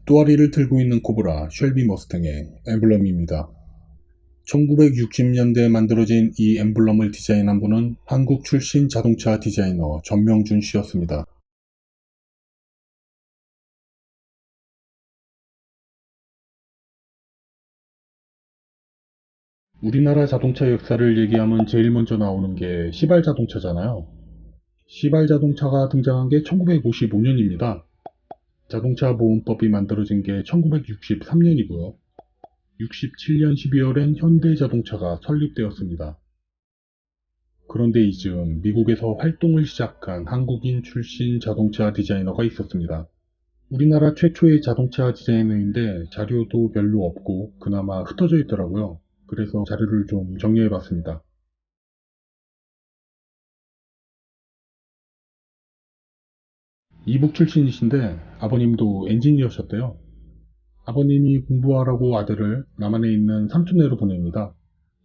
또아리를 들고 있는 코브라 쉘비 머스탱의 엠블럼입니다. 1960년대에 만들어진 이 엠블럼을 디자인한 분은 한국 출신 자동차 디자이너 전명준 씨였습니다. 우리나라 자동차 역사를 얘기하면 제일 먼저 나오는 게 시발 자동차잖아요. 시발 자동차가 등장한 게 1955년입니다. 자동차 보험법이 만들어진 게 1963년이고요. 67년 12월엔 현대자동차가 설립되었습니다. 그런데 이즈음 미국에서 활동을 시작한 한국인 출신 자동차 디자이너가 있었습니다. 우리나라 최초의 자동차 디자이너인데 자료도 별로 없고 그나마 흩어져 있더라고요. 그래서 자료를 좀 정리해봤습니다. 이북 출신이신데 아버님도 엔지니어셨대요. 아버님이 공부하라고 아들을 남한에 있는 삼촌네로 보냅니다.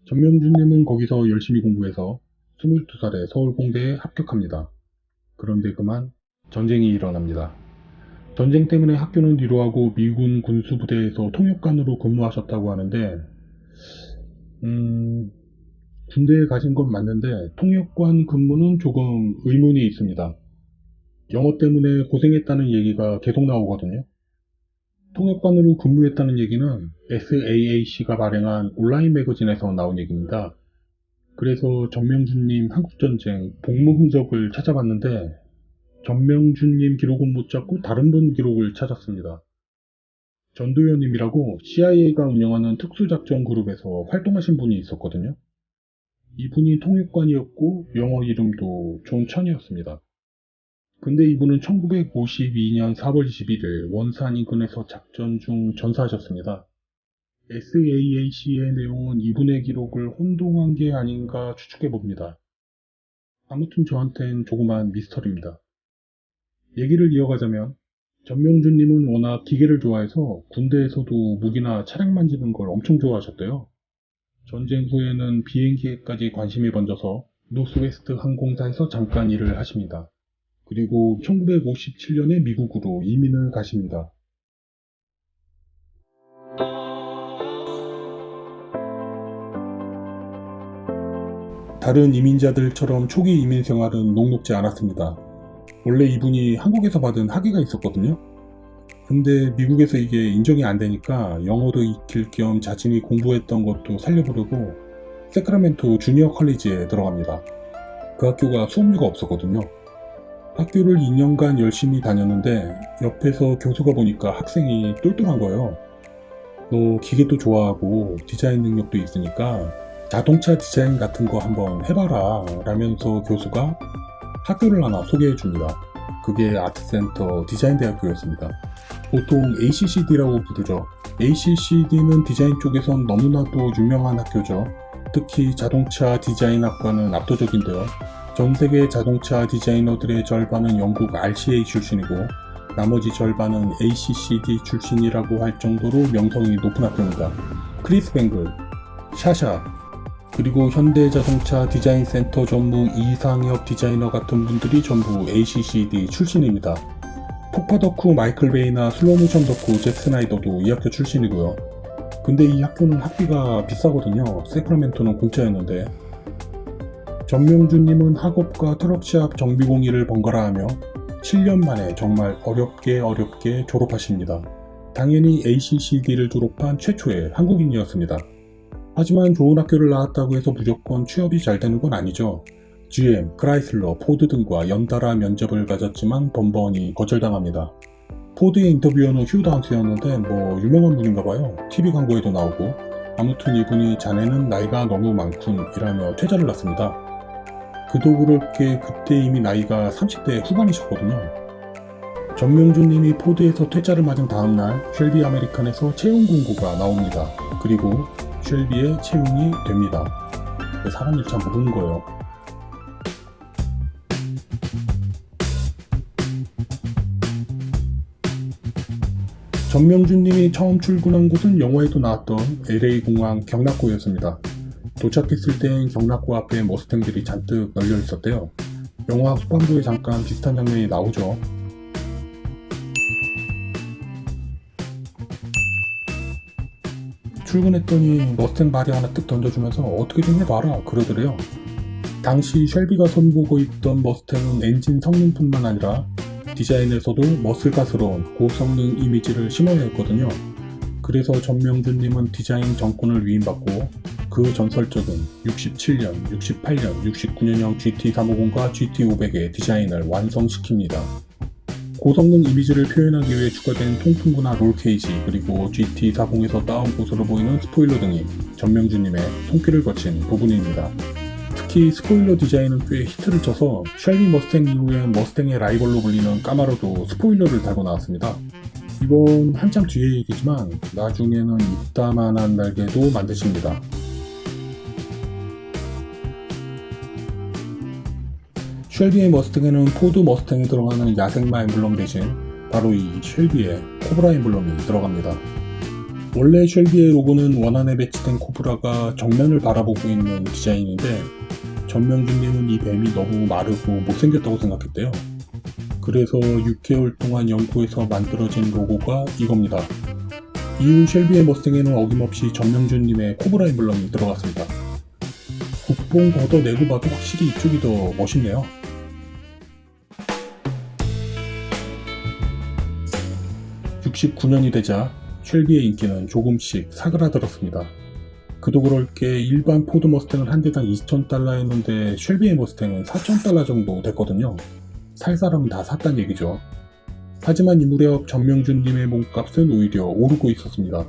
전명준님은 거기서 열심히 공부해서 22살에 서울공대에 합격합니다. 그런데 그만 전쟁이 일어납니다. 전쟁 때문에 학교는 뒤로하고 미군 군수부대에서 통역관으로 근무하셨다고 하는데 군대에 가신 건 맞는데 통역관 근무는 조금 의문이 있습니다. 영어 때문에 고생했다는 얘기가 계속 나오거든요. 통역관으로 근무했다는 얘기는 SAAC가 발행한 온라인 매거진에서 나온 얘기입니다. 그래서 전명준님 한국전쟁 복무 흔적을 찾아봤는데 전명준님 기록은 못 찾고 다른 분 기록을 찾았습니다. 전도연님이라고 CIA가 운영하는 특수작전 그룹에서 활동하신 분이 있었거든요. 이분이 통역관이었고 영어 이름도 존 천이었습니다. 근데 이분은 1952년 4월 21일 원산 인근에서 작전 중 전사하셨습니다. SAAC의 내용은 이분의 기록을 혼동한 게 아닌가 추측해봅니다. 아무튼 저한텐 조그만 미스터리입니다. 얘기를 이어가자면 전명준님은 워낙 기계를 좋아해서 군대에서도 무기나 차량 만지는 걸 엄청 좋아하셨대요. 전쟁 후에는 비행기에까지 관심이 번져서 노스웨스트 항공사에서 잠깐 일을 하십니다. 그리고 1957년에 미국으로 이민을 가십니다. 다른 이민자들처럼 초기 이민 생활은 녹록지 않았습니다. 원래 이분이 한국에서 받은 학위가 있었거든요. 근데 미국에서 이게 인정이 안 되니까 영어도 익힐 겸 자신이 공부했던 것도 살려보려고 세크라멘토 주니어 컬리지에 들어갑니다. 그 학교가 수업료가 없었거든요. 학교를 2년간 열심히 다녔는데 옆에서 교수가 보니까 학생이 똘똘한 거예요. 너 기계도 좋아하고 디자인 능력도 있으니까 자동차 디자인 같은 거 한번 해봐라 라면서 교수가 학교를 하나 소개해 줍니다. 그게 아트센터 디자인대학교였습니다. 보통 ACCD라고 부르죠. ACCD는 디자인 쪽에선 너무나도 유명한 학교죠. 특히 자동차 디자인학과는 압도적인데요. 전 세계 자동차 디자이너들의 절반은 영국 RCA 출신이고 나머지 절반은 ACCD 출신이라고 할 정도로 명성이 높은 학교입니다. 크리스 뱅글, 샤샤, 그리고 현대자동차 디자인센터 전무 이상엽 디자이너 같은 분들이 전부 ACCD 출신입니다. 폭파 덕후 마이클 베이나 슬로모션 덕후 잭 스나이더도 이 학교 출신이고요. 근데 이 학교는 학비가 비싸거든요. 세크라멘토는 공짜였는데. 전명준님은 학업과 트럭시합 정비공일을 번갈아 하며 7년 만에 정말 어렵게 졸업하십니다. 당연히 ACCD를 졸업한 최초의 한국인이었습니다. 하지만 좋은 학교를 나왔다고 해서 무조건 취업이 잘 되는 건 아니죠. GM, 크라이슬러, 포드 등과 연달아 면접을 가졌지만 번번이 거절당합니다. 포드의 인터뷰어는 휴 다운스였는데 뭐 유명한 분인가봐요. TV 광고에도 나오고. 아무튼 이분이 자네는 나이가 너무 많군 이라며 퇴짜를 났습니다. 그도 그럴 게 그때 이미 나이가 30대 후반이셨거든요. 전명준님이 포드에서 퇴짜를 맞은 다음날 쉘비 아메리칸에서 채용 공고가 나옵니다. 그리고 쉘비에 채용이 됩니다. 사람 일 참 모르는 거예요. 전명준님이 처음 출근한 곳은 영화에도 나왔던 LA공항 경락고였습니다. 도착했을 땐 경락고 앞에 머스탱들이 잔뜩 널려 있었대요. 영화 후반부에 잠깐 비슷한 장면이 나오죠. 출근했더니 머스탱 바디 하나 뜩 던져주면서 어떻게 좀 해봐라 그러더래요. 당시 쉘비가 손보고 있던 머스탱은 엔진 성능뿐만 아니라 디자인에서도 머슬가스러운 고성능 이미지를 심어야 했거든요. 그래서 전명준님은 디자인 정권을 위임받고 그 전설적인 67년, 68년, 69년형 GT350과 GT500의 디자인을 완성시킵니다. 고성능 이미지를 표현하기 위해 추가된 통풍구나 롤케이지 그리고 GT40에서 따온 것으로 보이는 스포일러 등이 전명준님의 손길을 거친 부분입니다. 특히 스포일러 디자인은 꽤 히트를 쳐서 쉘비 머스탱 이후엔 머스탱의 라이벌로 불리는 까마로도 스포일러를 달고 나왔습니다. 이건 한참 뒤의 얘기지만 나중에는 이따만한 날개도 만드십니다. 쉘비의 머스탱에는 포드 머스탱에 들어가는 야생마 엠블럼 대신 바로 이 쉘비의 코브라 엠블럼이 들어갑니다. 원래 쉘비의 로고는 원안에 배치된 코브라가 정면을 바라보고 있는 디자인인데 전명준님은 이 뱀이 너무 마르고 못생겼다고 생각했대요. 그래서 6개월 동안 연구해서 만들어진 로고가 이겁니다. 이후 쉘비의 머스탱에는 어김없이 전명준님의 코브라 엠블럼이 들어갔습니다. 국뽕 걷어내고 봐도 확실히 이쪽이 더 멋있네요. 69년이 되자 쉘비의 인기는 조금씩 사그라들었습니다. 그도 그럴 게 일반 포드 머스탱은 한 대당 2,000달러였는데 쉘비의 머스탱은 4,000달러 정도 됐거든요. 살 사람은 다 샀단 얘기죠. 하지만 이 무렵 전명준님의 몸값은 오히려 오르고 있었습니다.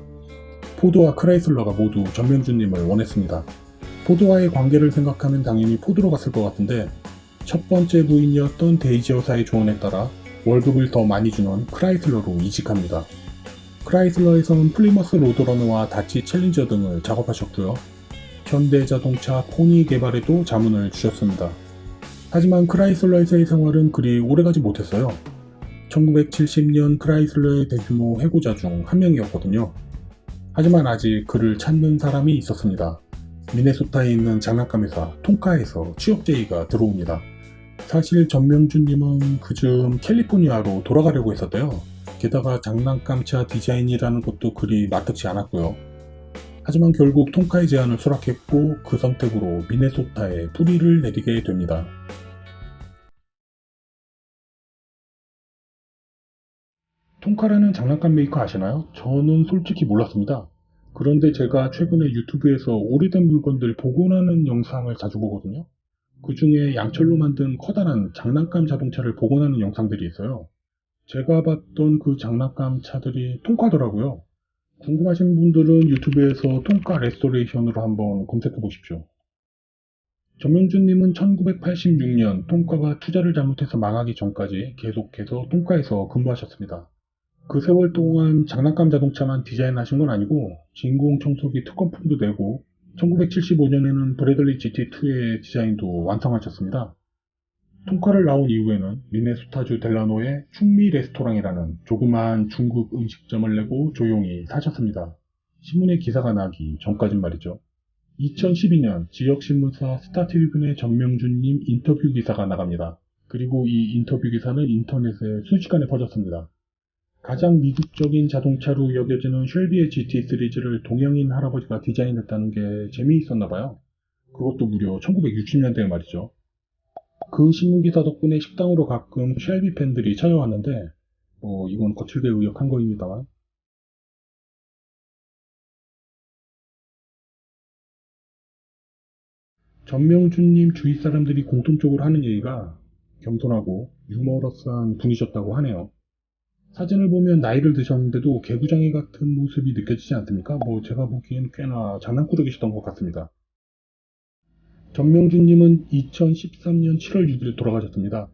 포드와 크라이슬러가 모두 전명준님을 원했습니다. 포드와의 관계를 생각하면 당연히 포드로 갔을 것 같은데 첫 번째 부인이었던 데이지 여사의 조언에 따라 월급을 더 많이 주는 크라이슬러로 이직합니다. 크라이슬러에서는 플리머스 로드러너와 다치 챌린저 등을 작업하셨고요. 현대자동차 포니 개발에도 자문을 주셨습니다. 하지만 크라이슬러에서의 생활은 그리 오래가지 못했어요. 1970년 크라이슬러의 대규모 해고자 중 한 명이었거든요. 하지만 아직 그를 찾는 사람이 있었습니다. 미네소타에 있는 장난감 회사 통카에서 취업 제의가 들어옵니다. 사실 전명준님은 그즈음 캘리포니아로 돌아가려고 했었대요. 게다가 장난감차 디자인이라는 것도 그리 마땅치 않았고요. 하지만 결국 통카의 제안을 수락했고 그 선택으로 미네소타에 뿌리를 내리게 됩니다. 통카라는 장난감 메이커 아시나요? 저는 솔직히 몰랐습니다. 그런데 제가 최근에 유튜브에서 오래된 물건들 복원하는 영상을 자주 보거든요. 그 중에 양철로 만든 커다란 장난감 자동차를 복원하는 영상들이 있어요. 제가 봤던 그 장난감 차들이 통카더라고요. 궁금하신 분들은 유튜브에서 통카 레스토레이션으로 한번 검색해 보십시오. 전명준님은 1986년 통카가 투자를 잘못해서 망하기 전까지 계속해서 통카에서 근무하셨습니다. 그 세월 동안 장난감 자동차만 디자인하신 건 아니고 진공청소기 특허품도 내고 1975년에는 브래들리 GT2의 디자인도 완성하셨습니다. 통카를 나온 이후에는 미네소타주 델라노의 충미 레스토랑이라는 조그마한 중국 음식점을 내고 조용히 사셨습니다. 신문에 기사가 나기 전까진 말이죠. 2012년 지역신문사 스타트리뷴의 전명준님 인터뷰 기사가 나갑니다. 그리고 이 인터뷰 기사는 인터넷에 순식간에 퍼졌습니다. 가장 미국적인 자동차로 여겨지는 쉘비의 GT 시리즈를 동양인 할아버지가 디자인했다는 게 재미있었나봐요. 그것도 무려 1960년대에 말이죠. 그 신문기사 덕분에 식당으로 가끔 쉘비 팬들이 찾아왔는데 이건 거칠게 의역한 거입니다만 전명준님 주위 사람들이 공통적으로 하는 얘기가 겸손하고 유머러스한 분이셨다고 하네요. 사진을 보면 나이를 드셨는데도 개구장이 같은 모습이 느껴지지 않습니까? 제가 보기엔 꽤나 장난꾸러기셨던 것 같습니다. 전명준님은 2013년 7월 6일 돌아가셨습니다.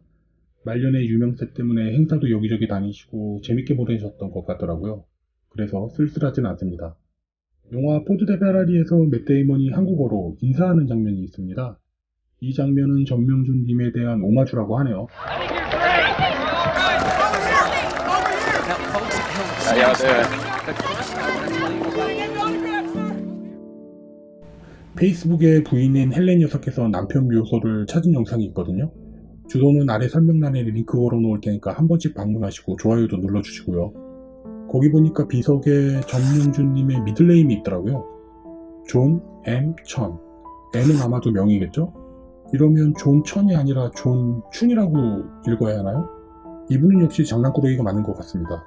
말년의 유명세 때문에 행사도 여기저기 다니시고 재밌게 보내셨던 것 같더라고요. 그래서 쓸쓸하진 않습니다. 영화 포드 대 페라리에서 맷 데이먼이 한국어로 인사하는 장면이 있습니다. 이 장면은 전명준님에 대한 오마주라고 하네요. 페이스북에 부인인 헬렌 여사께서 남편 묘소를 찾은 영상이 있거든요. 주소는 아래 설명란에 링크 걸어놓을 테니까 한 번씩 방문하시고 좋아요도 눌러주시고요. 거기 보니까 비석에 전명준님의 미들네임이 있더라고요. 존 M 천. M은 아마도 명이겠죠? 이러면 존 천이 아니라 존 춘이라고 읽어야 하나요? 이분은 역시 장난꾸러기가 많은 것 같습니다.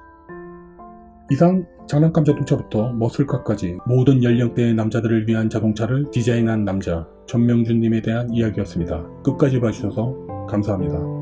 이상 장난감 자동차부터 머슬카까지 모든 연령대의 남자들을 위한 자동차를 디자인한 남자 전명준님에 대한 이야기였습니다. 끝까지 봐주셔서 감사합니다.